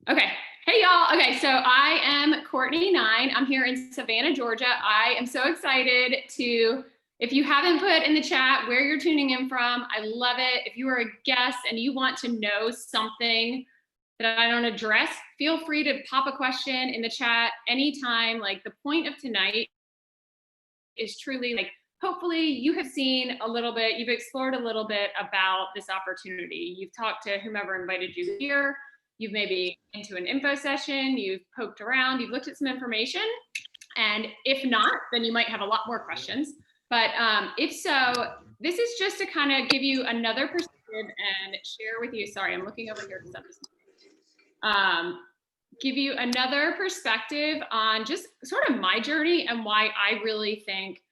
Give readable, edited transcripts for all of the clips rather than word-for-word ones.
Okay. Hey, y'all. Okay, so I am Courtney Nine. I'm here in Savannah, Georgia. I am so excited to, if you haven't put in the chat where you're tuning in from, I love it. If you are a guest and you want to know something that I don't address, feel free to pop a question in the chat anytime. Like, the point of tonight is truly like, hopefully you have seen a little bit, you've explored a little bit about this opportunity. You've talked to whomever invited you here. You've maybe into an info session, you've poked around, you've looked at some information. And if not, then you might have a lot more questions. But if so, this is just to kind of give you another perspective and share with you. Sorry, I'm looking over here because I'm just give you another perspective on just sort of my journey and why I really think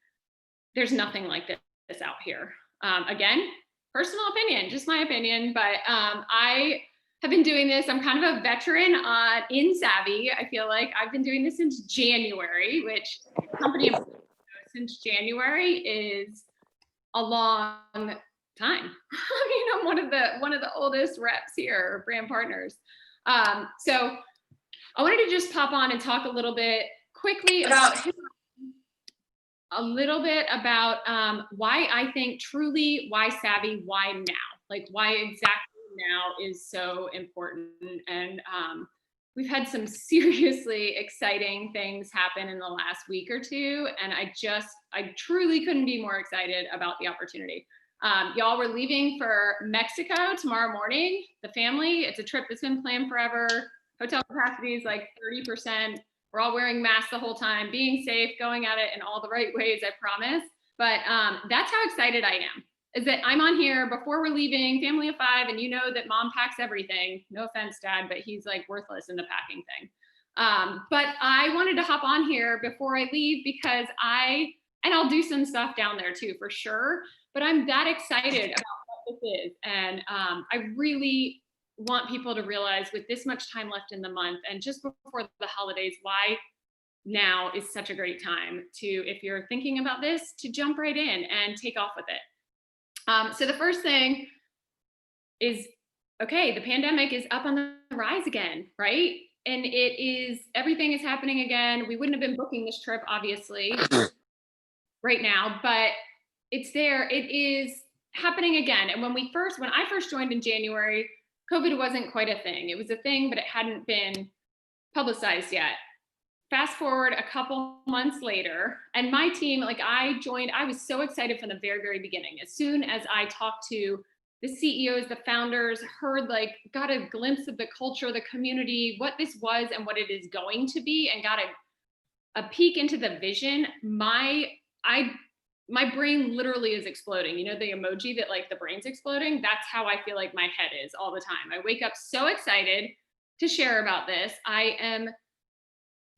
there's nothing like this out here. Again, personal opinion, just my opinion, but I have been doing this. I'm kind of a veteran in Savvi. I feel like I've been doing this since January, which company since January is a long time. I mean, I'm one of the oldest reps here, brand partners. So I wanted to just pop on and talk a little bit quickly about why I think truly why Savvi, why now? Like, why exactly now is so important. And we've had some seriously exciting things happen in the last week or two. And I truly couldn't be more excited about the opportunity. Y'all, we're leaving for Mexico tomorrow morning, the family. It's a trip that's been planned forever. Hotel capacity is like 30%. We're all wearing masks the whole time, being safe, going at it in all the right ways, I promise. But that's how excited I am, is that I'm on here before we're leaving, family of 5, and you know that mom packs everything. No offense, Dad, but he's like worthless in the packing thing. But I wanted to hop on here before I leave because I'll do some stuff down there too, for sure. But I'm that excited about what this is. And I really want people to realize, with this much time left in the month and just before the holidays, why now is such a great time to, if you're thinking about this, to jump right in and take off with it. So the first thing is, okay, the pandemic is up on the rise again, right? And everything is happening again. We wouldn't have been booking this trip, obviously, right now, but it's there. It is happening again. And when I first joined in January, COVID wasn't quite a thing. It was a thing, but it hadn't been publicized yet. Fast forward a couple months later, and my team, like, I joined, I was so excited from the very, very beginning. As soon as I talked to the CEOs, the founders, got a glimpse of the culture, the community, what this was and what it is going to be, and got a peek into the vision, my brain literally is exploding. You know, the emoji that like the brain's exploding? That's how I feel like my head is all the time. I wake up so excited to share about this.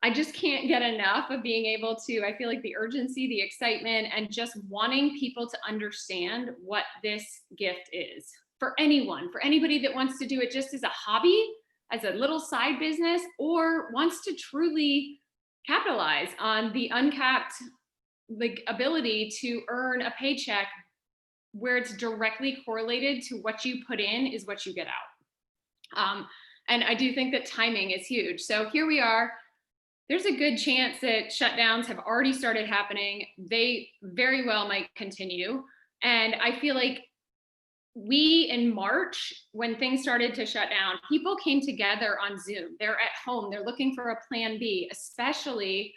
I just can't get enough of being able to, I feel like the urgency, the excitement, and just wanting people to understand what this gift is for anyone, for anybody that wants to do it just as a hobby, as a little side business, or wants to truly capitalize on the uncapped ability to earn a paycheck where it's directly correlated to what you put in is what you get out. And I do think that timing is huge. So here we are. There's a good chance that shutdowns have already started happening. They very well might continue. And I feel like in March, when things started to shut down, people came together on Zoom. They're at home. They're looking for a plan B, especially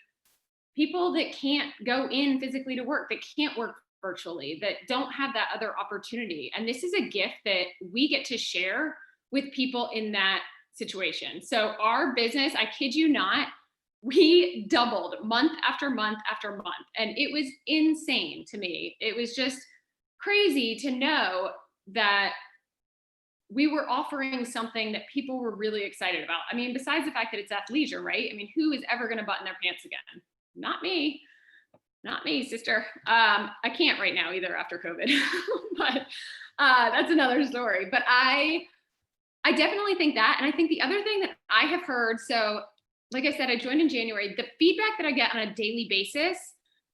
people that can't go in physically to work, that can't work virtually, that don't have that other opportunity. And this is a gift that we get to share with people in that situation. So our business, I kid you not, we doubled month after month after month. And it was insane to me. It was just crazy to know that we were offering something that people were really excited about. I mean, besides the fact that it's athleisure, right? I mean, who is ever going to button their pants again? Not me, sister. I can't right now either after COVID, but that's another story. But I definitely think that. And I think the other thing that I have heard, so like I said, I joined in January. The feedback that I get on a daily basis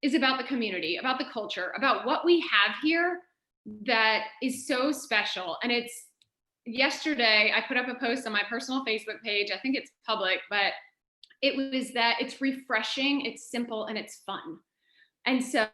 is about the community, about the culture, about what we have here that is so special. And yesterday I put up a post on my personal Facebook page. I think it's public, but it was that it's refreshing, it's simple, and it's fun. And so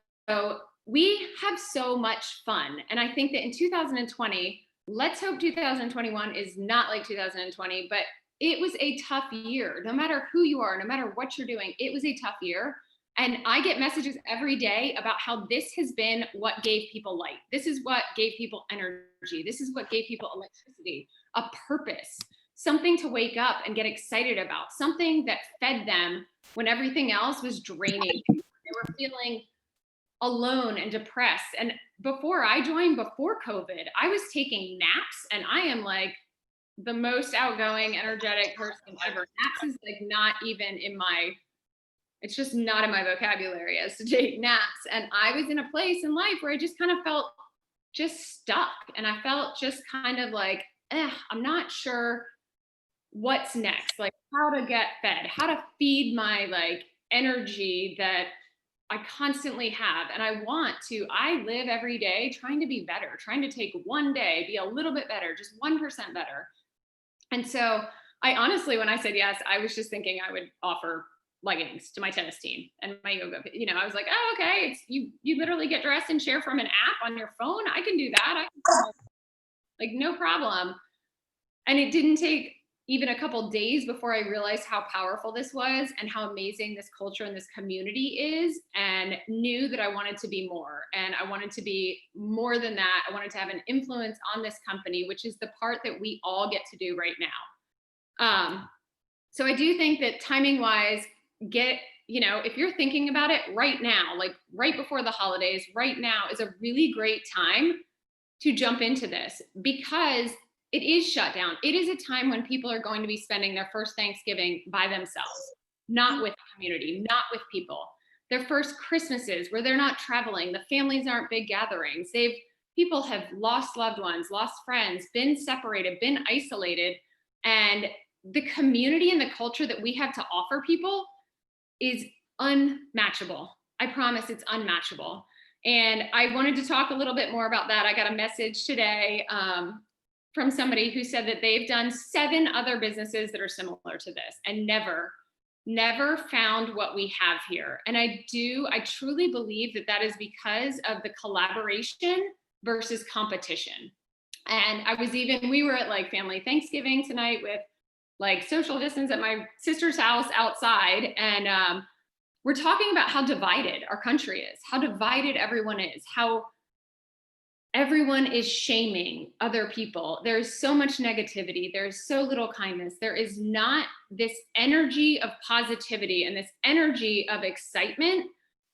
we have so much fun. And I think that in 2020, let's hope 2021 is not like 2020, but it was a tough year. No matter who you are, no matter what you're doing, it was a tough year. And I get messages every day about how this has been what gave people light. This is what gave people energy. This is what gave people electricity, a purpose, something to wake up and get excited about, something that fed them when everything else was draining. They were feeling alone and depressed. And before I joined, before COVID, I was taking naps, and I am like the most outgoing, energetic person ever. Naps is like not even in my, it's just not in my vocabulary as to take naps. And I was in a place in life where I just kind of felt just stuck. And I felt just kind of like, I'm not sure what's next, like how to get fed, how to feed my like energy that I constantly have. And I live every day trying to be better, trying to take one day, be a little bit better, just 1% better. And so I honestly, when I said yes, I was just thinking I would offer leggings to my tennis team and my yoga. I was like, oh, okay. You literally get dressed and share from an app on your phone. I can do that. Like no problem. And it didn't take even a couple days before I realized how powerful this was and how amazing this culture and this community is, and knew that I wanted to be more. And I wanted to be more than that. I wanted to have an influence on this company, which is the part that we all get to do right now. So I do think that timing wise, if you're thinking about it right now, like right before the holidays, right now is a really great time to jump into this, because it is shut down. It is a time when people are going to be spending their first Thanksgiving by themselves, not with community, not with people. Their first Christmases where they're not traveling, the families aren't big gatherings. People have lost loved ones, lost friends, been separated, been isolated. And the community and the culture that we have to offer people is unmatchable. I promise it's unmatchable. And I wanted to talk a little bit more about that. I got a message today from somebody who said that they've done 7 other businesses that are similar to this and never found what we have here. And I truly believe that that is because of the collaboration versus competition. And we were at like family Thanksgiving tonight with like social distance at my sister's house outside. And we're talking about how divided our country is, how divided everyone is, how everyone is shaming other people. There's so much negativity. There's so little kindness. There is not this energy of positivity and this energy of excitement.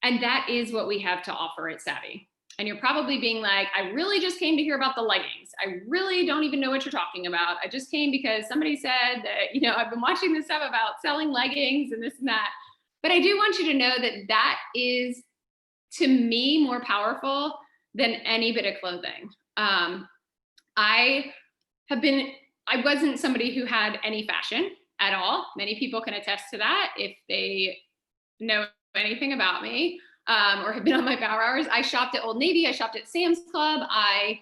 And that is what we have to offer at Savvi. And you're probably being like, I really just came to hear about the leggings. I really don't even know what you're talking about. I just came because somebody said that, I've been watching this stuff about selling leggings and this and that. But I do want you to know that that is, to me, more powerful than any bit of clothing. I wasn't somebody who had any fashion at all. Many people can attest to that if they know anything about me or have been on my power hours. I shopped at Old Navy. I shopped at Sam's Club. I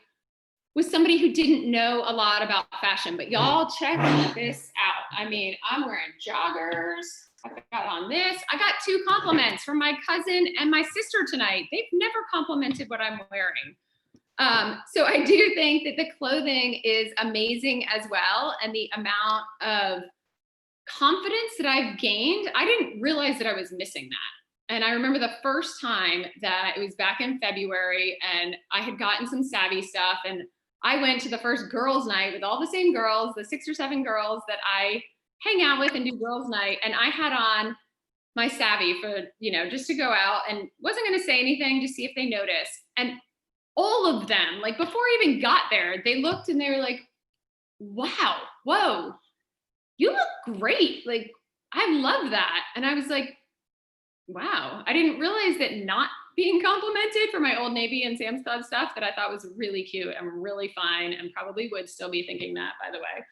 was somebody who didn't know a lot about fashion, but y'all check this out. I mean, I'm wearing joggers. I got on this. I got 2 compliments from my cousin and my sister tonight. They've never complimented what I'm wearing. So I do think that the clothing is amazing as well. And the amount of confidence that I've gained, I didn't realize that I was missing that. And I remember the first time that it was back in February and I had gotten some Savvi stuff, and I went to the first girls' night with all the same girls, the 6 or 7 girls that I hang out with and do girls' night. And I had on my Savvi for, just to go out, and wasn't going to say anything to see if they noticed. And all of them, like before I even got there, they looked and they were like, wow, whoa, you look great. Like, I love that. And I was like, wow, I didn't realize that not being complimented for my Old Navy and Sam's Club stuff that I thought was really cute and really fine, and probably would still be thinking that, by the way.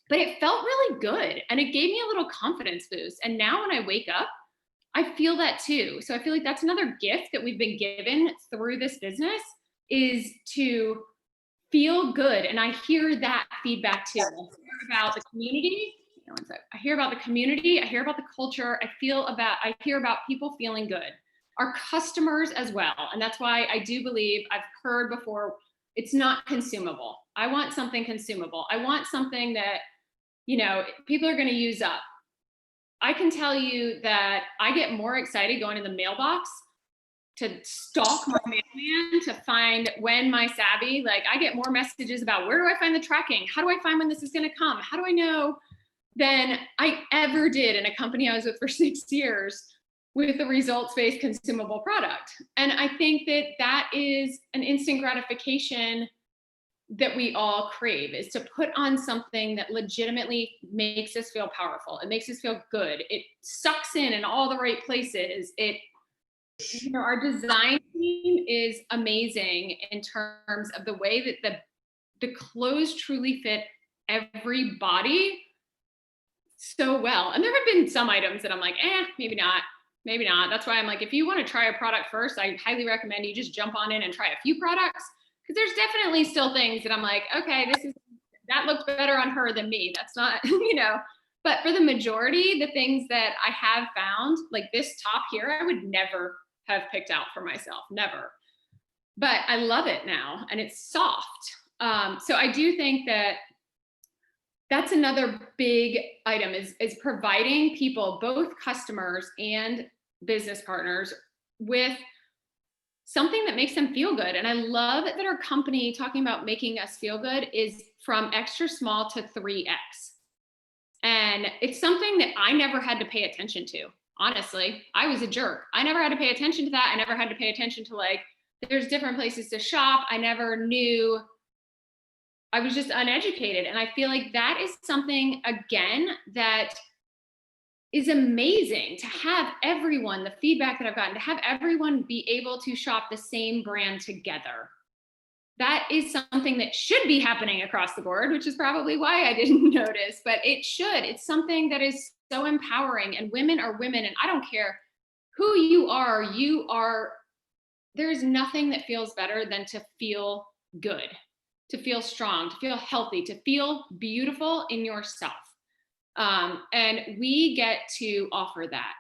But it felt really good, and it gave me a little confidence boost. And now when I wake up, I feel that too. So I feel like that's another gift that we've been given through this business, is to feel good. And I hear that feedback too. I hear about the community. I hear about the community. I hear about the culture. I hear about people feeling good. Our customers as well. And that's why I do believe I've heard before, it's not consumable. I want something consumable. I want something that, people are going to use up. I can tell you that I get more excited going in the mailbox to stalk my mailman to find when my Savvi, like I get more messages about where do I find the tracking? How do I find when this is going to come? How do I know? Than I ever did in a company I was with for 6 years with a results-based consumable product. And I think that is an instant gratification that we all crave, is to put on something that legitimately makes us feel powerful. It makes us feel good. It sucks in all the right places. Our design team is amazing in terms of the way that the clothes truly fit every body so well. And there have been some items that I'm like, maybe not. Maybe not. That's why I'm like, if you want to try a product first, I highly recommend you just jump on in and try a few products, because there's definitely still things that I'm like, okay, that looks better on her than me. That's not, but for the majority, the things that I have found, like this top here, I would never have picked out for myself, never. But I love it now, and it's soft. So I do think that that's another big item is providing people, both customers and business partners, with something that makes them feel good. And I love that our company, talking about making us feel good, is from extra small to 3X. And it's something that I never had to pay attention to. Honestly, I was a jerk. I never had to pay attention to that. I never had to pay attention to there's different places to shop. I never knew. I was just uneducated. And I feel like that is something, again, that is amazing to have everyone, the feedback that I've gotten, to have everyone be able to shop the same brand together. That is something that should be happening across the board, which is probably why I didn't notice, but it should. It's something that is so empowering, and women are women. And I don't care who you are, there's nothing that feels better than to feel good, to feel strong, to feel healthy, to feel beautiful in yourself. And we get to offer that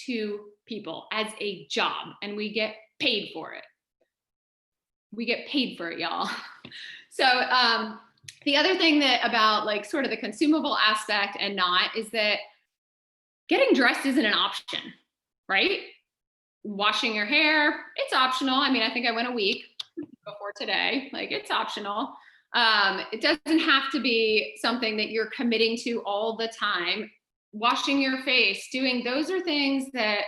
to people as a job, and we get paid for it. We get paid for it, y'all. So the other thing that about sort of the consumable aspect and not is that getting dressed isn't an option, right? Washing your hair, it's optional. I mean, I think I went a week before today. It's optional. It doesn't have to be something that you're committing to all the time. Washing your face, those are things that,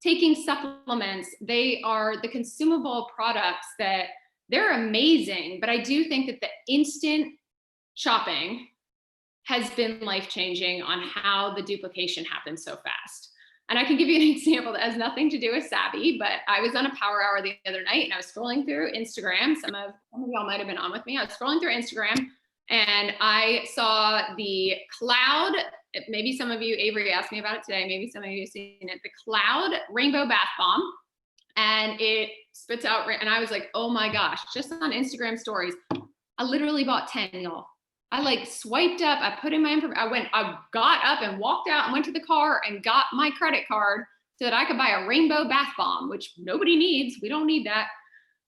taking supplements, they are the consumable products that they're amazing. But I do think that the instant shopping has been life-changing on how the duplication happens so fast. And I can give you an example that has nothing to do with Savvi, but I was on a power hour the other night and I was scrolling through Instagram. Some of y'all might have been on with me. I was scrolling through Instagram and I saw the Cloud, maybe some of you, Avery asked me about it today, maybe some of you have seen it, the Cloud Rainbow Bath Bomb. And it spits out, and I was like, oh my gosh, just on Instagram stories, I literally bought 10, y'all. I swiped up, I put in my information, I got up and walked out and went to the car and got my credit card so that I could buy a rainbow bath bomb, which nobody needs. We don't need that.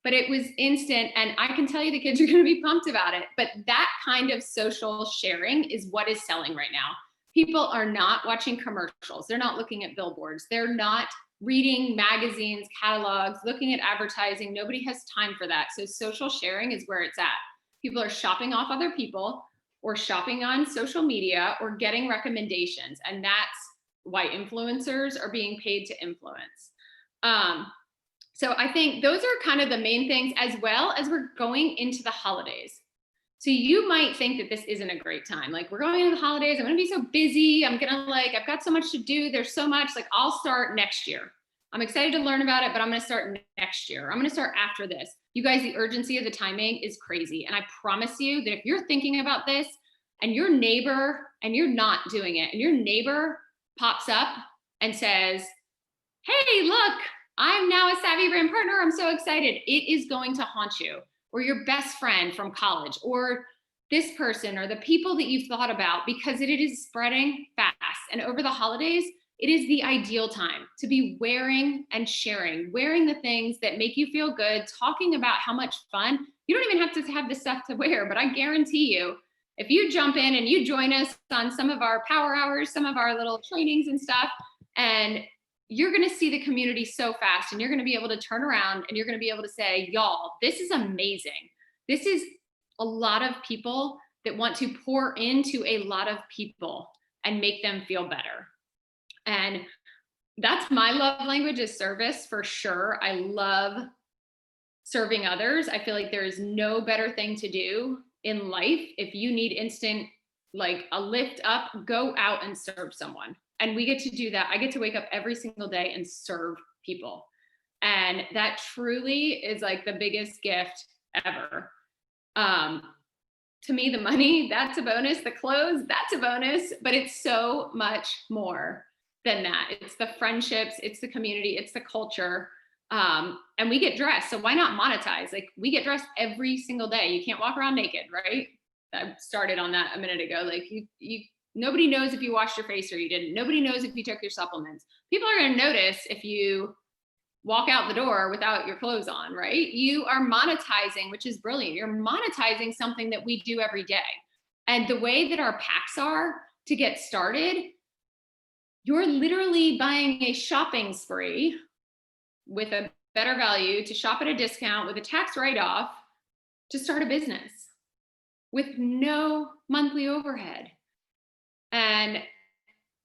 But it was instant. And I can tell you the kids are going to be pumped about it. But that kind of social sharing is what is selling right now. People are not watching commercials. They're not looking at billboards. They're not reading magazines, catalogs, looking at advertising. Nobody has time for that. So social sharing is where it's at. People are shopping off other people or shopping on social media or getting recommendations. And that's why influencers are being paid to influence. So I think those are kind of the main things, as well as we're going into the holidays. So you might think that this isn't a great time. We're going into the holidays. I'm going to be so busy. I'm going to I've got so much to do. There's so much, I'll start next year. I'm excited to learn about it, but I'm going to start next year. I'm going to start after this. You guys, the urgency of the timing is crazy. And I promise you that if you're thinking about this and your neighbor, and you're not doing it, and your neighbor pops up and says, hey, look, I'm now a Savvi brand partner, I'm so excited, it is going to haunt you. or your best friend from college, or this person, or the people that you've thought about, because it is spreading fast. And over the holidays, it is the ideal time to be wearing and sharing, wearing the things that make you feel good, talking about how much fun. You don't even have to have this stuff to wear, but I guarantee you, if you jump in and you join us on some of our power hours, some of our little trainings and stuff, and you're going to see the community so fast, and you're going to be able to turn around and you're going to be able to say, y'all, this is amazing. This is a lot of people that want to pour into a lot of people and make them feel better. And that's my love language, is service, for sure. I love serving others. I feel like there is no better thing to do in life. If you need instant, like a lift up, go out and serve someone. And we get to do that. I get to wake up every single day and serve people. And that truly is like the biggest gift ever. To me, the money, that's a bonus. The clothes, that's a bonus, but it's so much more than that. It's the friendships, it's the community, it's the culture. And we get dressed. So why not monetize? Like, we get dressed every single day. You can't walk around naked, right? I started on that a minute ago. Like, you nobody knows if you washed your face or you didn't. Nobody knows if you took your supplements. People are going to notice if you walk out the door without your clothes on, right? You are monetizing, which is brilliant. You're monetizing something that we do every day. And the way that our packs are to get started, you're literally buying a shopping spree with a better value to shop at a discount with a tax write-off to start a business with no monthly overhead. And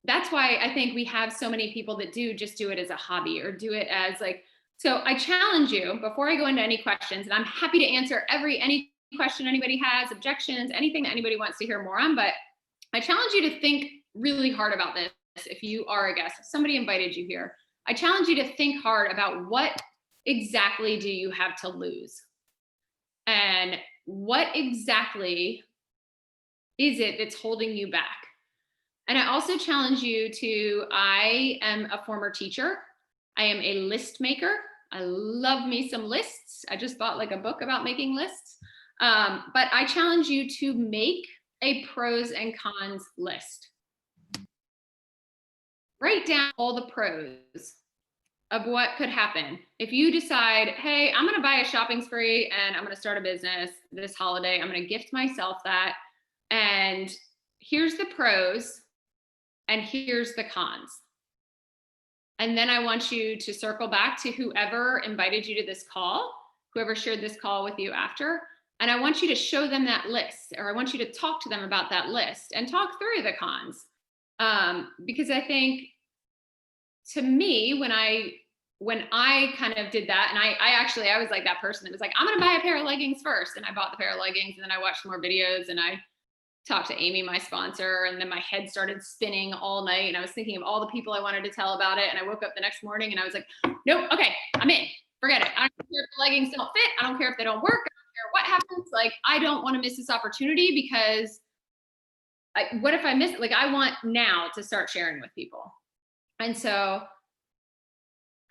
that's why I think we have so many people that just do it as a hobby, or do it as like, so I challenge you, before I go into any questions, and I'm happy to answer any question anybody has, objections, anything that anybody wants to hear more on, but I challenge you to think really hard about this. If you are a guest, if somebody invited you here, I challenge you to think hard about what exactly do you have to lose? And what exactly is it that's holding you back? And I also challenge you to, I am a former teacher. I am a list maker. I love me some lists. I just bought like a book about making lists. But I challenge you to make a pros and cons list. Write down all the pros of what could happen. If you decide, hey, I'm going to buy a shopping spree and I'm going to start a business this holiday, I'm going to gift myself that. And here's the pros and here's the cons. And then I want you to circle back to whoever invited you to this call, whoever shared this call with you after. And I want you to show them that list, or I want you to talk to them about that list and talk through the cons. Because I think, to me, when I kind of did that, and I was like that person that was like, I'm going to buy a pair of leggings first. And I bought the pair of leggings, and then I watched more videos, and I talked to Amy, my sponsor, and then my head started spinning all night. And I was thinking of all the people I wanted to tell about it. And I woke up the next morning and I was like, nope, okay, I'm in, forget it. I don't care if the leggings don't fit. I don't care if they don't work. I don't care what happens. Like, I don't want to miss this opportunity, because what if I miss it? Like, I want now to start sharing with people. And so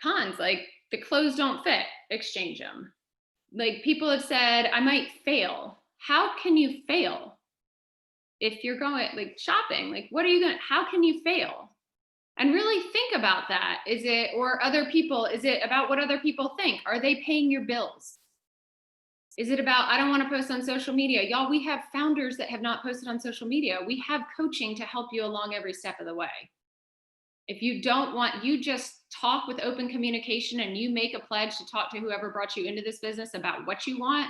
cons, like, the clothes don't fit, exchange them. Like, people have said, I might fail. How can you fail? If you're going like shopping, like, what are you going, how can you fail? And really think about that. Is it, or other people, is it about what other people think? Are they paying your bills? Is it about, I don't want to post on social media? Y'all, we have founders that have not posted on social media. We have coaching to help you along every step of the way. If you don't want, you just talk with open communication, and you make a pledge to talk to whoever brought you into this business about what you want,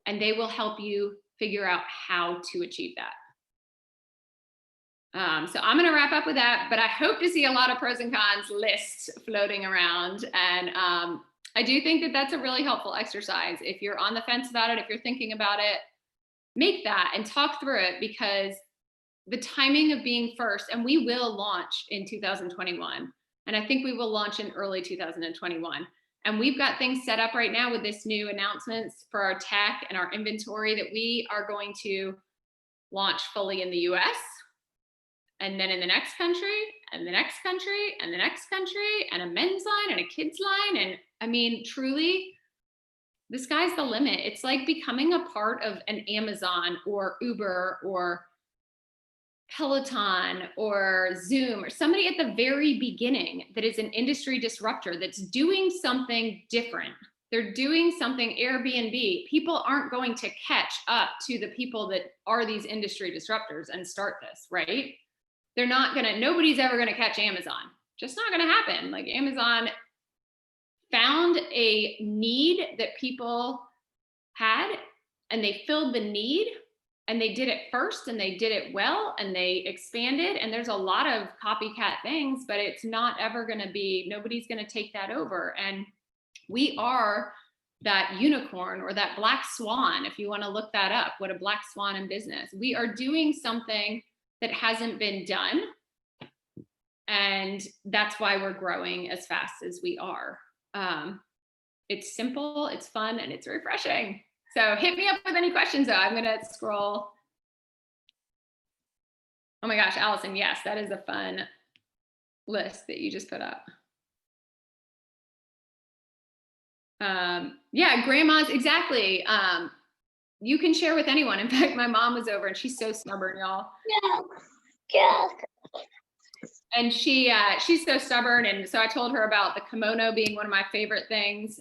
and they will help you figure out how to achieve that. So I'm going to wrap up with that, but I hope to see a lot of pros and cons lists floating around. And I do think that that's a really helpful exercise. If you're on the fence about it, if you're thinking about it, make that and talk through it, because the timing of being first, and we will launch in 2021. And I think we will launch in early 2021. And we've got things set up right now with this new announcements for our tech and our inventory that we are going to launch fully in the US, and then in the next country, and the next country, and the next country, and a men's line and a kids line. And I mean, truly, the sky's the limit. It's like becoming a part of an Amazon or Uber or Peloton or Zoom or somebody at the very beginning that is an industry disruptor that's doing something different. They're doing something Airbnb. People aren't going to catch up to the people that are these industry disruptors and start this, right? They're not gonna, nobody's ever gonna catch Amazon. Just not gonna happen. Like Amazon found a need that people had and they filled the need and they did it first and they did it well and they expanded, and there's a lot of copycat things, but it's not ever going to be, nobody's going to take that over. And we are that unicorn or that black swan, if you want to look that up, what a black swan in business. We are doing something that hasn't been done, and that's why we're growing as fast as we are. It's simple, it's fun, and it's refreshing. So hit me up with any questions though. I'm gonna scroll. Oh my gosh, Allison, yes, that is a fun list that you just put up. Yeah, grandmas, exactly. You can share with anyone. In fact, my mom was over and she's so stubborn, y'all. Yeah. And she's so stubborn. And so I told her about the kimono being one of my favorite things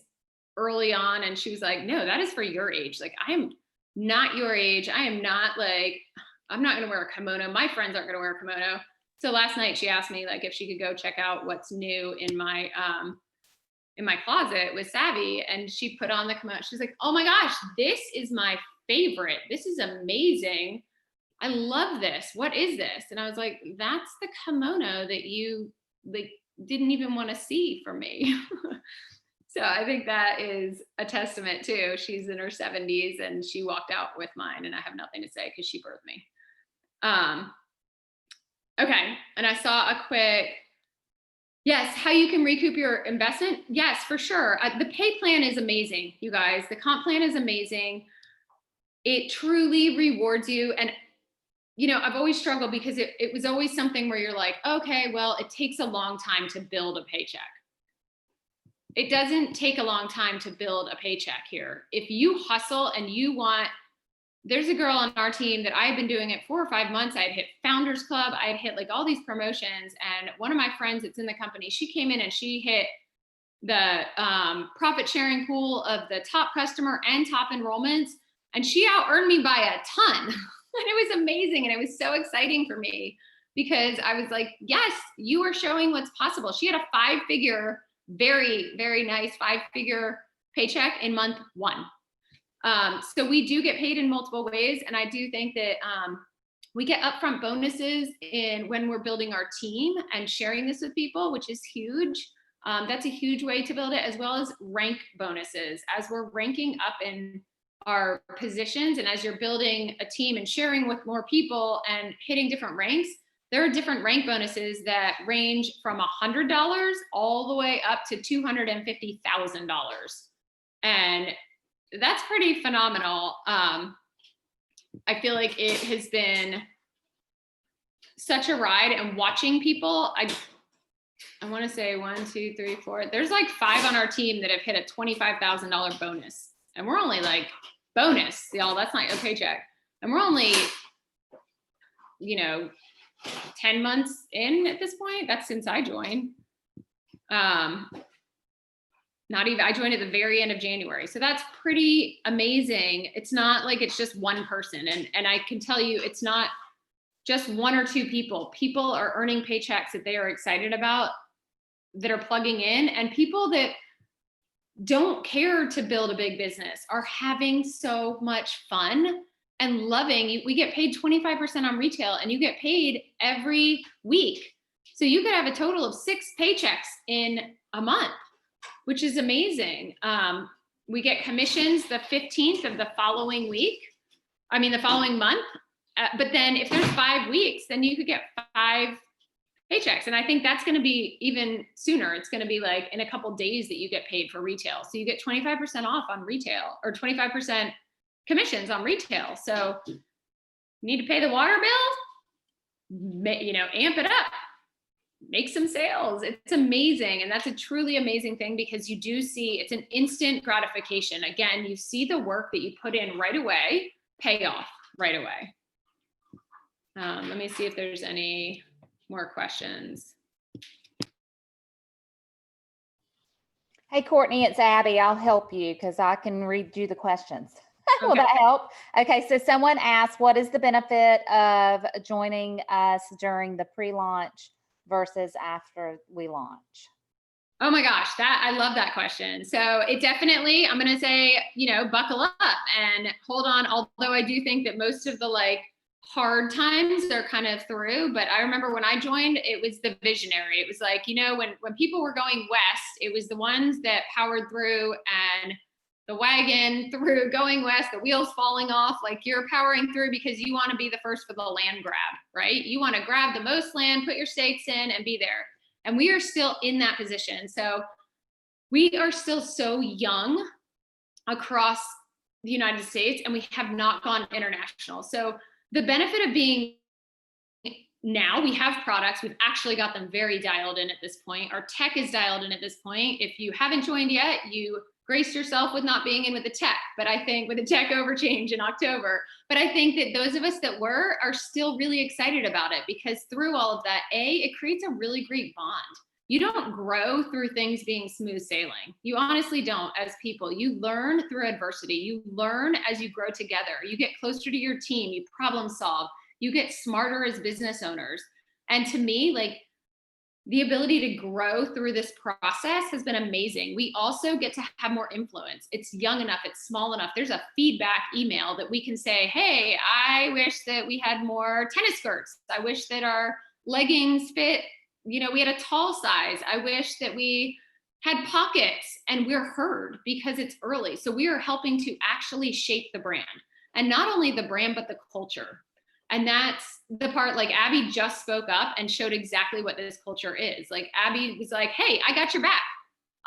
early on. And she was like, no, that is for your age. Like, I am not your age. I am not like, I'm not going to wear a kimono. My friends aren't going to wear a kimono. So last night she asked me like if she could go check out what's new in my closet with Savvi, and she put on the kimono. She's like, oh my gosh, this is my favorite. This is amazing. I love this. What is this? And I was like, that's the kimono that you like didn't even want to see from me. So I think that is a testament too. She's in her 70s and she walked out with mine, and I have nothing to say because she birthed me. Okay. And I saw a quick, yes, how you can recoup your investment. Yes, for sure. The pay plan is amazing, you guys. The comp plan is amazing. It truly rewards you. And you know, I've always struggled because it was always something where you're like, okay, well, it takes a long time to build a paycheck. It doesn't take a long time to build a paycheck here. If you hustle and you want, there's a girl on our team that I've been doing it 4 or 5 months. I had hit Founders Club. I had hit like all these promotions. And one of my friends that's in the company, she came in and she hit the profit sharing pool of the top customer and top enrollments. And she out earned me by a ton. And it was amazing. And it was so exciting for me because I was like, yes, you are showing what's possible. She had a 5-figure, very, very nice 5-figure paycheck in month 1. So we do get paid in multiple ways. And I do think that we get upfront bonuses when we're building our team and sharing this with people, which is huge. That's a huge way to build it, as well as rank bonuses. As we're ranking up in our positions and as you're building a team and sharing with more people and hitting different ranks, there are different rank bonuses that range from $100 all the way up to $250,000. And that's pretty phenomenal. I feel like it has been such a ride, and watching people, I want to say 1, 2, 3, 4. There's like 5 on our team that have hit a $25,000 bonus. And we're only like, bonus, y'all, that's not your paycheck. And we're only, 10 months in at this point. That's since I joined. Not even, I joined at the very end of January. So that's pretty amazing. It's not like it's just one person. And I can tell you, it's not just 1 or 2 people. People are earning paychecks that they are excited about, that are plugging in, and people that don't care to build a big business are having so much fun and loving. We get paid 25% on retail, and you get paid every week. So you could have a total of 6 paychecks in a month, which is amazing. We get commissions the 15th of the following month. But then if there's 5 weeks, then you could get 5 paychecks. And I think that's going to be even sooner. It's going to be like in a couple days that you get paid for retail. So you get 25% off on retail, or 25% commissions on retail. So you need to pay the water bill, amp it up. make some sales. It's amazing. And that's a truly amazing thing, because you do see it's an instant gratification. Again, you see the work that you put in right away, pay off right away. Let me see if there's any more questions. Hey, Courtney, it's Abby. I'll help you because I can read you the questions. Will Okay. that help? Okay, so someone asked, what is the benefit of joining us during the pre-launch versus after we launch? Oh my gosh, I love that question. So it definitely, I'm going to say, buckle up and hold on. Although I do think that most of the hard times are kind of through, but I remember when I joined, it was the visionary. It was like, when people were going west, it was the ones that powered through, and the wagon through going west, the wheels falling off, like you're powering through because you want to be the first for the land grab, right? You want to grab the most land, put your stakes in, and be there. And we are still in that position. So we are still so young across the United States, and we have not gone international. So the benefit of being now, we have products, we've actually got them very dialed in at this point. Our tech is dialed in at this point. If you haven't joined yet, you graced yourself with not being in with the tech, but I think with the tech overchange in October. But I think that those of us that are still really excited about it, because through all of that, it creates a really great bond. You don't grow through things being smooth sailing. You honestly don't as people. You learn through adversity. You learn as you grow together. You get closer to your team, you problem solve, you get smarter as business owners. And to me, the ability to grow through this process has been amazing. We also get to have more influence. It's young enough, it's small enough. There's a feedback email that we can say, hey, I wish that we had more tennis skirts. I wish that our leggings fit, we had a tall size. I wish that we had pockets, and we're heard because it's early. So we are helping to actually shape the brand, and not only the brand, but the culture. And that's the part, Abby just spoke up and showed exactly what this culture is. Abby was like, hey, I got your back.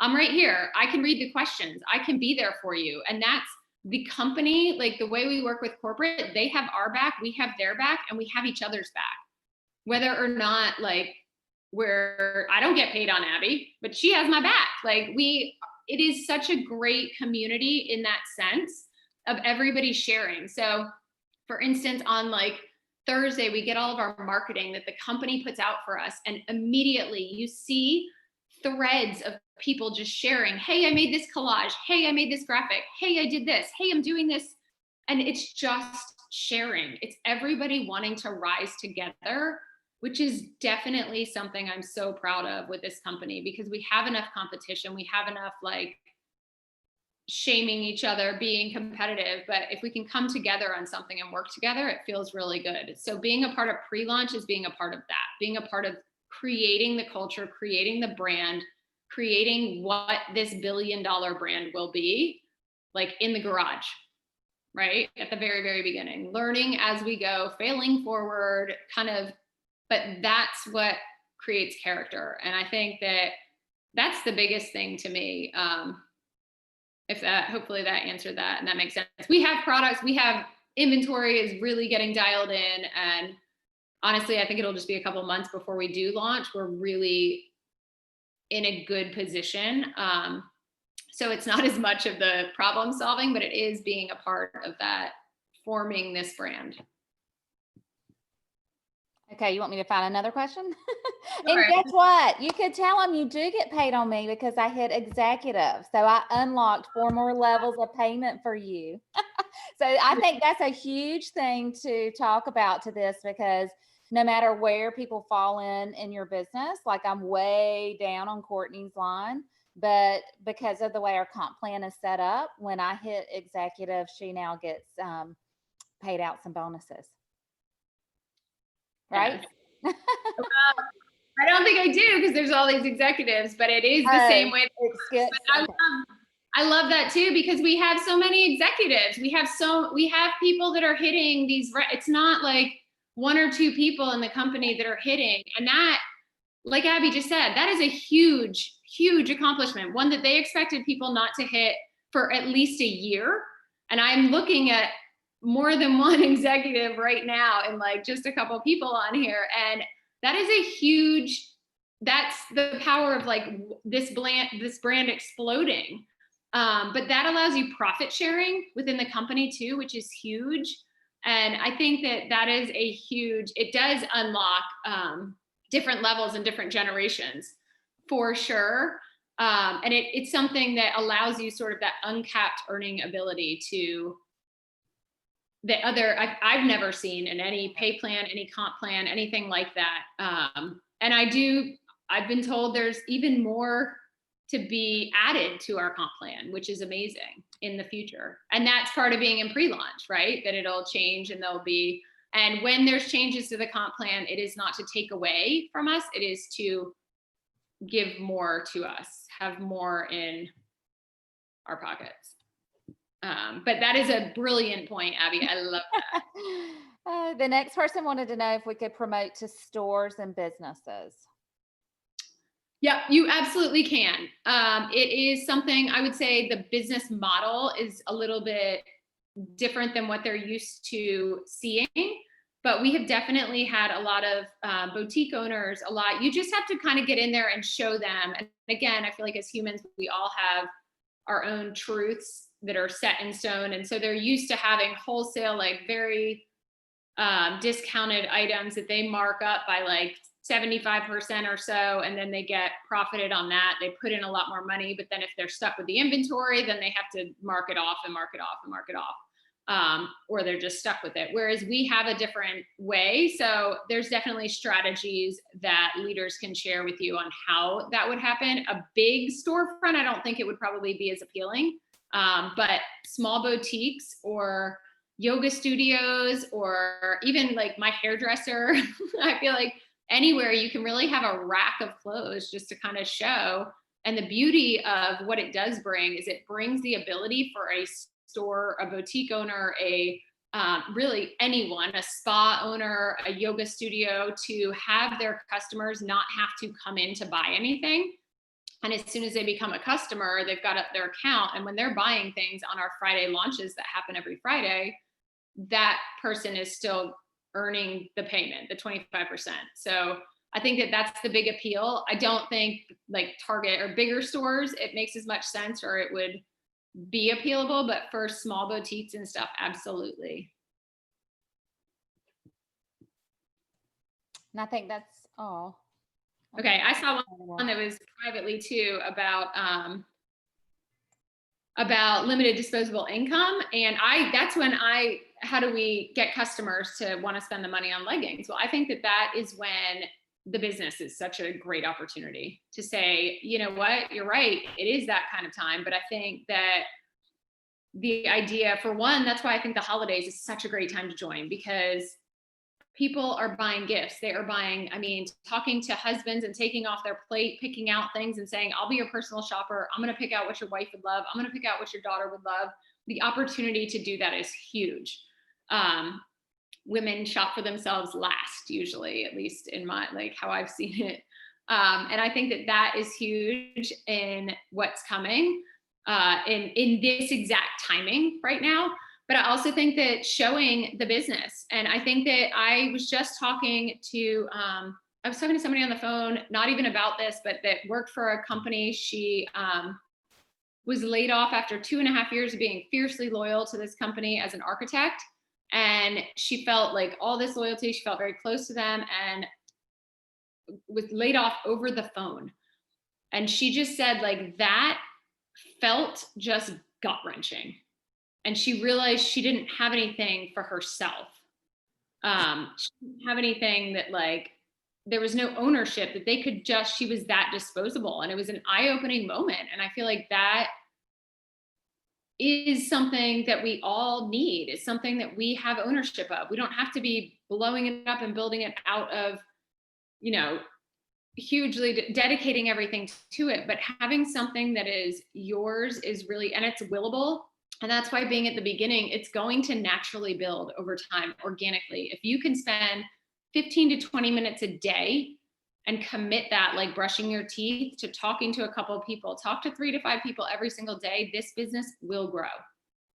I'm right here. I can read the questions. I can be there for you. And that's the company, the way we work with corporate, they have our back, we have their back, and we have each other's back. Whether or not I don't get paid on Abby, but she has my back. It is such a great community in that sense of everybody sharing. So for instance, on Thursday, we get all of our marketing that the company puts out for us, and immediately you see threads of people just sharing, hey, I made this collage. Hey, I made this graphic. Hey, I did this. Hey, I'm doing this. And it's just sharing. It's everybody wanting to rise together, which is definitely something I'm so proud of with this company, because we have enough competition. We have enough shaming each other, being competitive, but if we can come together on something and work together, it feels really good. So being a part of pre-launch is being a part of that, being a part of creating the culture, creating the brand, creating what this billion-dollar brand will be, in the garage, right? At the very, very beginning, learning as we go, failing forward, but that's what creates character. And I think that that's the biggest thing to me. Hopefully that answered that, and that makes sense. We have products, we have inventory is really getting dialed in, and honestly, I think it'll just be a couple months before we do launch. We're really in a good position. So it's not as much of the problem solving, but it is being a part of that, forming this brand. Okay, you want me to find another question? Sure. And guess what? You could tell them you do get paid on me because I hit executive. So I unlocked 4 more levels of payment for you. So I think that's a huge thing to talk about to this, because no matter where people fall in your business, I'm way down on Courtney's line, but because of the way our comp plan is set up, when I hit executive, she now gets paid out some bonuses. Right? Yes. I don't think I do, because there's all these executives, but it is the same way. I love that too, because we have so many executives. We have people that are hitting these. It's not 1 or 2 people in the company that are hitting. And that, like Abby just said, that is a huge, huge accomplishment. One that they expected people not to hit for at least a year. And I'm looking at more than one executive right now, and just a couple people on here. And that is a huge that's the power of like this brand exploding. But that allows you profit sharing within the company too, which is huge. And I think that that is a huge, it does unlock different levels and different generations for sure. And it's something that allows you sort of that uncapped earning ability to I've never seen in any pay plan, any comp plan, anything like that. And I've been told there's even more to be added to our comp plan, which is amazing in the future. And that's part of being in pre-launch, right? That it'll change and and when there's changes to the comp plan, it is not to take away from us. It is to give more to us, have more in our pockets. But that is a brilliant point, Abby. I love that. The next person wanted to know if we could promote to stores and businesses. Yeah, you absolutely can. It is something I would say the business model is a little bit different than what they're used to seeing. But we have definitely had a lot of boutique owners, you just have to kind of get in there and show them. And again, I feel like as humans, we all have our own truths that are set in stone. And so they're used to having wholesale, like very discounted items that they mark up by like 75% or so, and then they get profited on that. They put in a lot more money, but then if they're stuck with the inventory, then they have to mark it off and mark it off and mark it off, or they're just stuck with it. Whereas we have a different way. So there's definitely strategies that leaders can share with you on how that would happen. A big storefront, I don't think it would probably be as appealing, but small boutiques or yoga studios, or even like my hairdresser, I feel like anywhere you can really have a rack of clothes just to kind of show. And the beauty of what it does bring is it brings the ability for a store, a boutique owner, really anyone, a spa owner, a yoga studio, to have their customers not have to come in to buy anything. And as soon as they become a customer, they've got up their account. And when they're buying things on our Friday launches that happen every Friday, that person is still earning the payment, the 25%. So I think that that's the big appeal. I don't think like Target or bigger stores, it makes as much sense or it would be appealable, but for small boutiques and stuff, absolutely. And I think that's all. Okay, I saw one that was privately too about limited disposable income. And that's when how do we get customers to want to spend the money on leggings? Well, I think that is when the business is such a great opportunity to say, you know what, you're right. It is that kind of time. But I think that the idea, for one, that's why I think the holidays is such a great time to join, because people are buying gifts. They are buying, talking to husbands and taking off their plate, picking out things and saying, I'll be your personal shopper. I'm going to pick out what your wife would love. I'm going to pick out what your daughter would love. The opportunity to do that is huge. Women shop for themselves last, usually, at least in my, like how I've seen it. And I think that is huge in what's coming in this exact timing right now. But I also think that showing the business, and I think that I was talking to somebody on the phone, not even about this, but that worked for a company. She was laid off after 2.5 years of being fiercely loyal to this company as an architect. And she felt like all this loyalty, she felt very close to them, and was laid off over the phone. And she just said like that felt just gut-wrenching. And she realized she didn't have anything for herself. She didn't have anything that like, there was no ownership that they could she was that disposable. And it was an eye-opening moment. And I feel like that is something that we all need. It's something that we have ownership of. We don't have to be blowing it up and building it out of, hugely dedicating everything to it, but having something that is yours is really, and it's willable. And that's why being at the beginning, it's going to naturally build over time organically. If you can spend 15 to 20 minutes a day and commit that, like brushing your teeth, to talking to a couple of people, talk to 3 to 5 people every single day, this business will grow.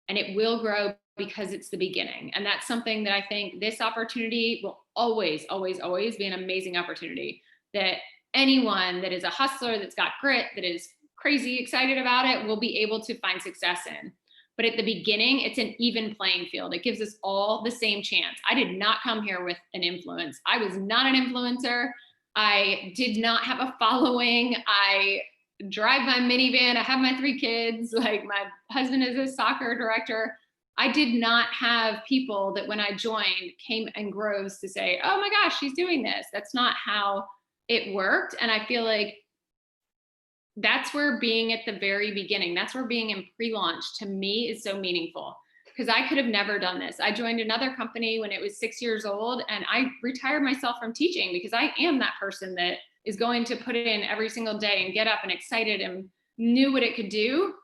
And it will grow because it's the beginning. And that's something that I think this opportunity will always, always, always be an amazing opportunity that anyone that is a hustler, that's got grit, that is crazy excited about it, will be able to find success in. But at the beginning, it's an even playing field. It gives us all the same chance. I did not come here with an influence. I was not an influencer. I did not have a following. I drive my minivan. I have my 3 kids. Like, my husband is a soccer director. I did not have people that when I joined came in groves to say, oh my gosh, she's doing this. That's not how it worked. And I feel like that's where being at the very beginning, that's where being in pre-launch to me is so meaningful, because I could have never done this. I joined another company when it was 6 years old, and I retired myself from teaching because I am that person that is going to put it in every single day and get up and excited and knew what it could do.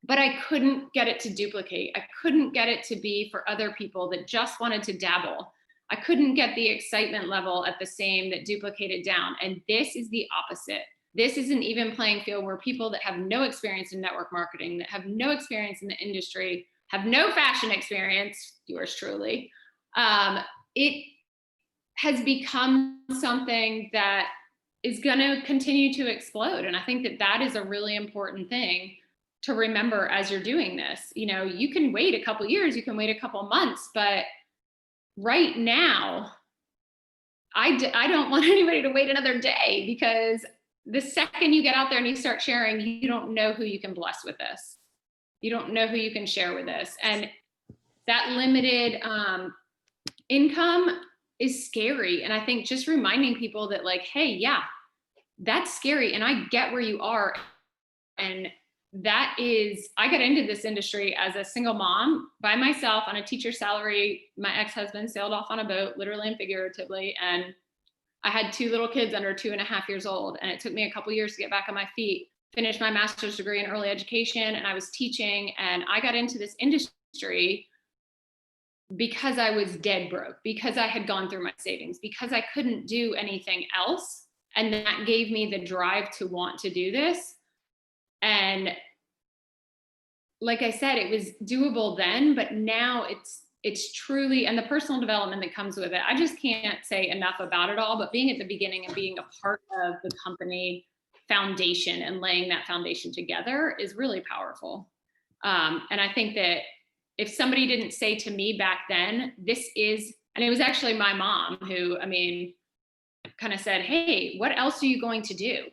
But I couldn't get it to duplicate. I couldn't get it to be for other people that just wanted to dabble. I couldn't get the excitement level at the same that duplicated down. And this is the opposite. This is an even playing field where people that have no experience in network marketing, that have no experience in the industry, have no fashion experience, yours truly, it has become something that is going to continue to explode. And I think that that is a really important thing to remember as you're doing this. You know, you can wait a couple years, you can wait a couple months, but right now, I don't want anybody to wait another day, because the second you get out there and you start sharing, you don't know who you can bless with this. You don't know who you can share with this. And that limited income is scary. And I think just reminding people that, like, hey, yeah, that's scary. And I get where you are. And that is, I got into this industry as a single mom by myself on a teacher's salary. My ex-husband sailed off on a boat, literally and figuratively. And I had 2 little kids under 2.5 years old. And it took me a couple years to get back on my feet, finish my master's degree in early education. And I was teaching, and I got into this industry because I was dead broke, because I had gone through my savings, because I couldn't do anything else. And that gave me the drive to want to do this. And like I said, it was doable then, but now it's truly, and the personal development that comes with it, I just can't say enough about it all. But being at the beginning and being a part of the company foundation and laying that foundation together is really powerful. And I think that if somebody didn't say to me back then, this is, and it was actually my mom who, I mean, kind of said, hey, what else are you going to do?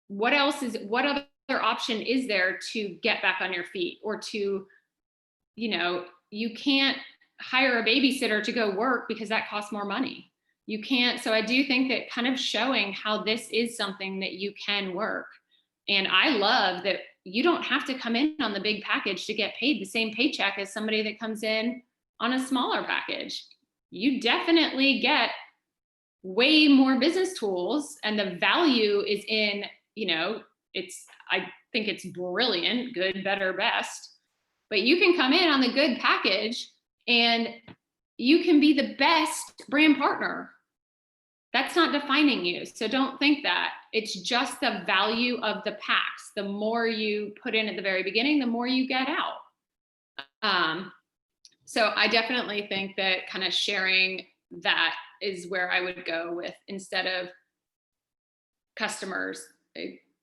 What other option is there to get back on your feet, or to, you know, you can't hire a babysitter to go work because that costs more money. You can't. So I do think that kind of showing how this is something that you can work. And I love that you don't have to come in on the big package to get paid the same paycheck as somebody that comes in on a smaller package. You definitely get way more business tools, and the value is in, you know, I think it's brilliant, good, better, best, but you can come in on the good package and you can be the best brand partner. That's not defining you. So don't think that. It's just the value of the packs. The more you put in at the very beginning, the more you get out. So I definitely think that kind of sharing that is where I would go with, instead of customers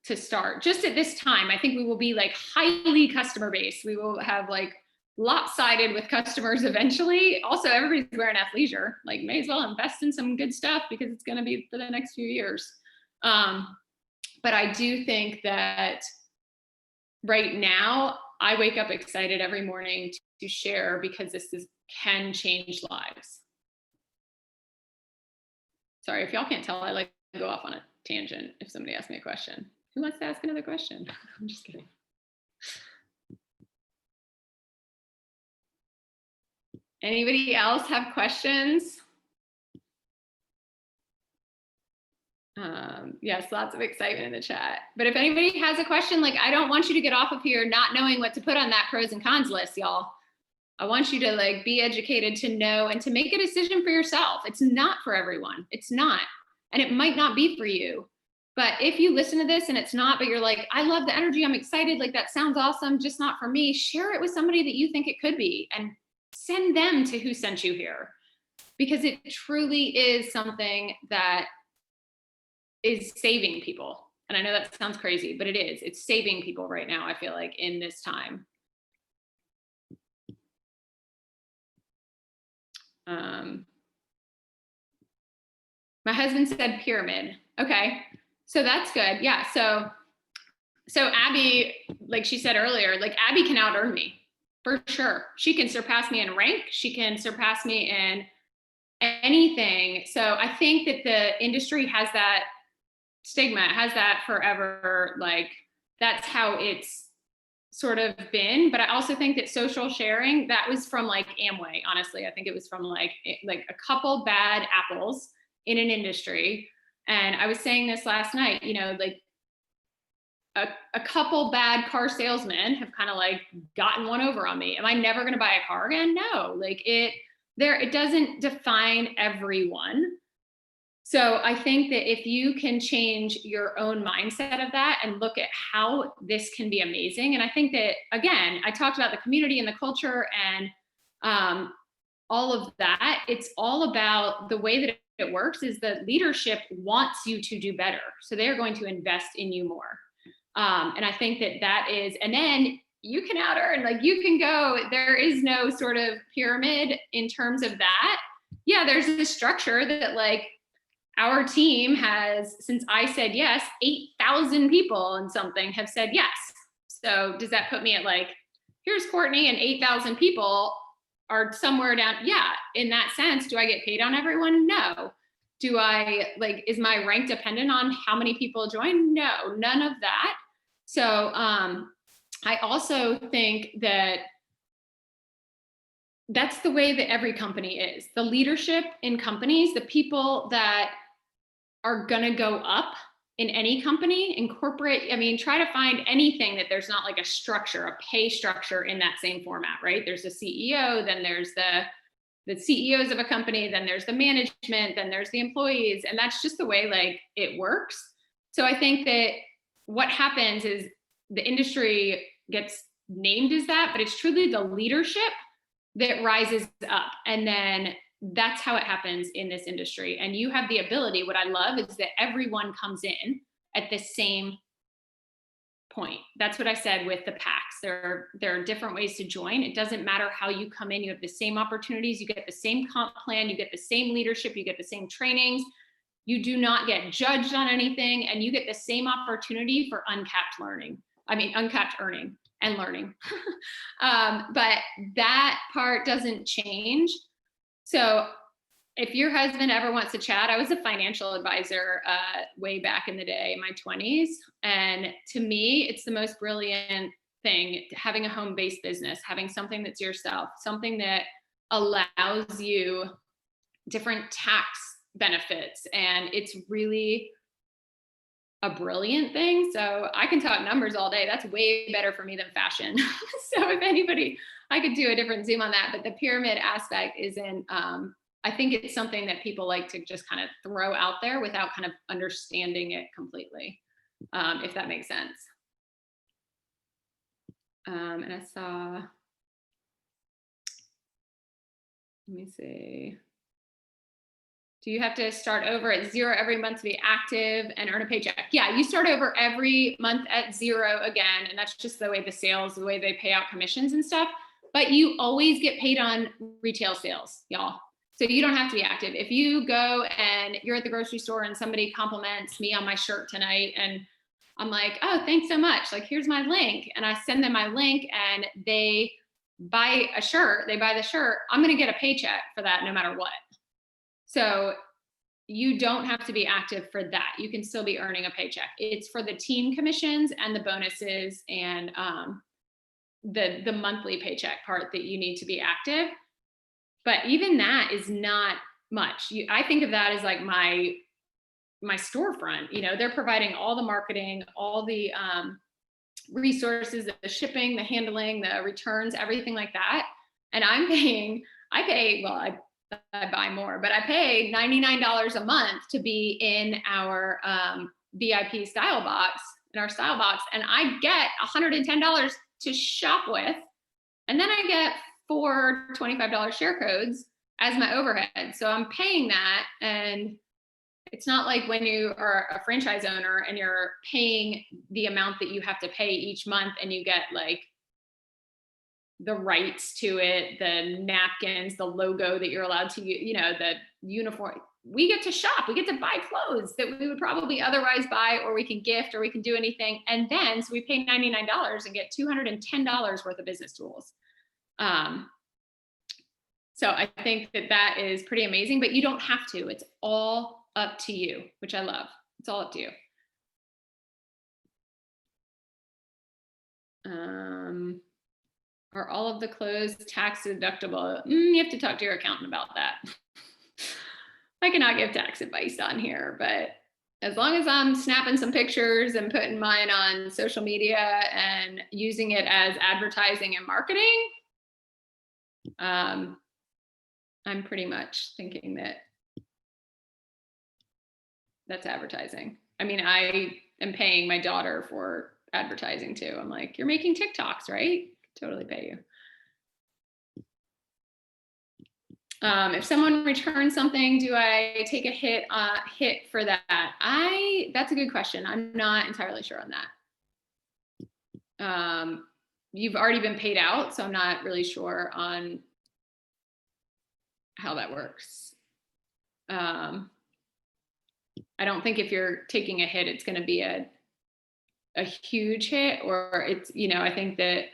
to start. Just at this time, I think we will be like highly customer based. We will have like lopsided with customers eventually. Also, everybody's wearing athleisure. Like, may as well invest in some good stuff because it's going to be for the next few years. But I do think that right now, I wake up excited every morning to share, because this can change lives. Sorry, if y'all can't tell, I like to go off on a tangent if somebody asks me a question. Who wants to ask another question? I'm just kidding. Anybody else have questions? Yes, lots of excitement in the chat. But if anybody has a question, like, I don't want you to get off of here not knowing what to put on that pros and cons list, y'all. I want you to like be educated, to know, and to make a decision for yourself. It's not for everyone. It's not. And it might not be for you. But if you listen to this and it's not, but you're like, I love the energy, I'm excited, like that sounds awesome, just not for me, share it with somebody that you think it could be, and send them to who sent you here. Because it truly is something that is saving people. And I know that sounds crazy, but it is. It's saving people right now, I feel like, in this time. My husband said pyramid. Okay. So that's good. Yeah. So Abby, like she said earlier, like Abby can out earn me for sure. She can surpass me in rank. She can surpass me in anything. So I think that the industry has that stigma, has that forever, like that's how it's sort of been. But I also think that social sharing, that was from like Amway, honestly. I think it was from like a couple bad apples in an industry. And I was saying this last night, you know, like a couple bad car salesmen have kind of like gotten one over on me. Am I never going to buy a car again? No, like it doesn't define everyone. So I think that if you can change your own mindset of that and look at how this can be amazing. And I think that, again, I talked about the community and the culture and all of that. It's all about the way that it works is that leadership wants you to do better. So they're going to invest in you more. And I think that is, and then you can out earn, like you can go, there is no sort of pyramid in terms of that. Yeah, there's a structure that like our team has, since I said yes, 8,000 people and something have said yes. So does that put me at like, here's Courtney and 8,000 people are somewhere down? Yeah, in that sense, do I get paid on everyone? No. Do I like, is my rank dependent on how many people join? No, none of that. So I also think that that's the way that every company is. The leadership in companies, the people that are going to go up in any company, in corporate, I mean, try to find anything that there's not like a structure, a pay structure in that same format, right? There's a CEO, then there's the CEOs of a company, then there's the management, then there's the employees. And that's just the way like it works. So I think that what happens is the industry gets named as that, but it's truly the leadership that rises up. And then that's how it happens in this industry. And you have the ability, what I love is that everyone comes in at the same point. That's what I said with the packs. There are different ways to join. It doesn't matter how you come in. You have the same opportunities. You get the same comp plan. You get the same leadership. You get the same trainings. You do not get judged on anything. And you get the same opportunity for uncapped earning and learning. But that part doesn't change. So if your husband ever wants to chat, I was a financial advisor way back in the day in my 20s. And to me, it's the most brilliant thing, having a home-based business, having something that's yourself, something that allows you different tax benefits. And it's really a brilliant thing. So I can talk numbers all day. That's way better for me than fashion. So if anybody, I could do a different Zoom on that, but the pyramid aspect isn't, I think it's something that people like to just kind of throw out there without kind of understanding it completely, if that makes sense. And I saw, let me see. Do you have to start over at 0 every month to be active and earn a paycheck? Yeah, you start over every month at 0 again. And that's just the way the way they pay out commissions and stuff. But you always get paid on retail sales, y'all. So you don't have to be active. If you go and you're at the grocery store and somebody compliments me on my shirt tonight and I'm like, oh, thanks so much. Like, here's my link. And I send them my link and they buy the shirt, I'm going to get a paycheck for that no matter what. So you don't have to be active for that. You can still be earning a paycheck. It's for the team commissions and the bonuses and the monthly paycheck part that you need to be active. But even that is not much. I think of that as like my storefront. You know, they're providing all the marketing, all the resources, the shipping, the handling, the returns, everything like that. And I buy more, but I pay $99 a month to be in our VIP style box, and I get $110 to shop with. And then I get 4 $25 share codes as my overhead. So I'm paying that. And it's not like when you are a franchise owner and you're paying the amount that you have to pay each month and you get like the rights to it, the napkins, the logo that you're allowed to use, the uniform. We get to shop, we get to buy clothes that we would probably otherwise buy, or we can gift, or we can do anything. And then, so we pay $99 and get $210 worth of business tools. So I think that is pretty amazing, but you don't have to. It's all up to you, which I love. It's all up to you. Are all of the clothes tax deductible? You have to talk to your accountant about that. I cannot give tax advice on here, but as long as I'm snapping some pictures and putting mine on social media and using it as advertising and marketing, I'm pretty much thinking that that's advertising. I mean, I am paying my daughter for advertising too. I'm like, you're making TikToks, right? Totally pay you. If someone returns something, do I take a hit for that? That's a good question. I'm not entirely sure on that. You've already been paid out, so I'm not really sure on how that works. I don't think if you're taking a hit, it's going to be a huge hit, or it's, I think that,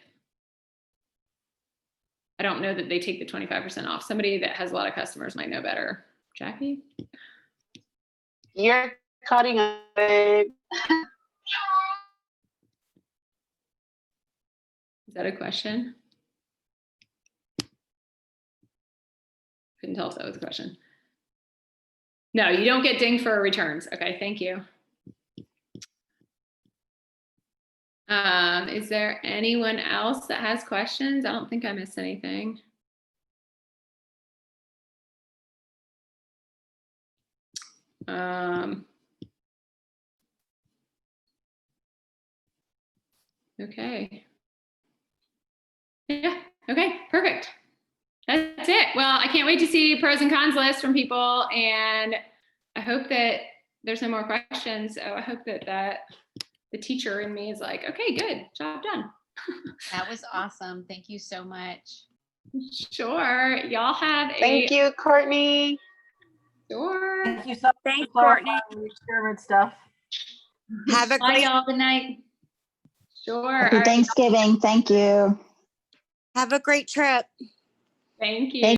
I don't know that they take the 25% off. Somebody that has a lot of customers might know better. Jackie? You're cutting it. Is that a question? Couldn't tell if that was a question. No, you don't get dinged for returns. Okay, thank you. Is there anyone else that has questions? I don't think I missed anything. Okay. Yeah, okay, perfect. That's it. Well, I can't wait to see pros and cons lists from people, and I hope that there's no more questions. So I hope that the teacher in me is like, okay, good, job done. That was awesome. Thank you so much. Sure. Y'all have Thank you, Courtney. Sure. Thank you so much. Thanks, for Courtney. clarifying the experiment stuff. Have a Bye, great y'all. Good night. Sure. All Happy right. Thanksgiving. Thank you. have a great trip. Thank you.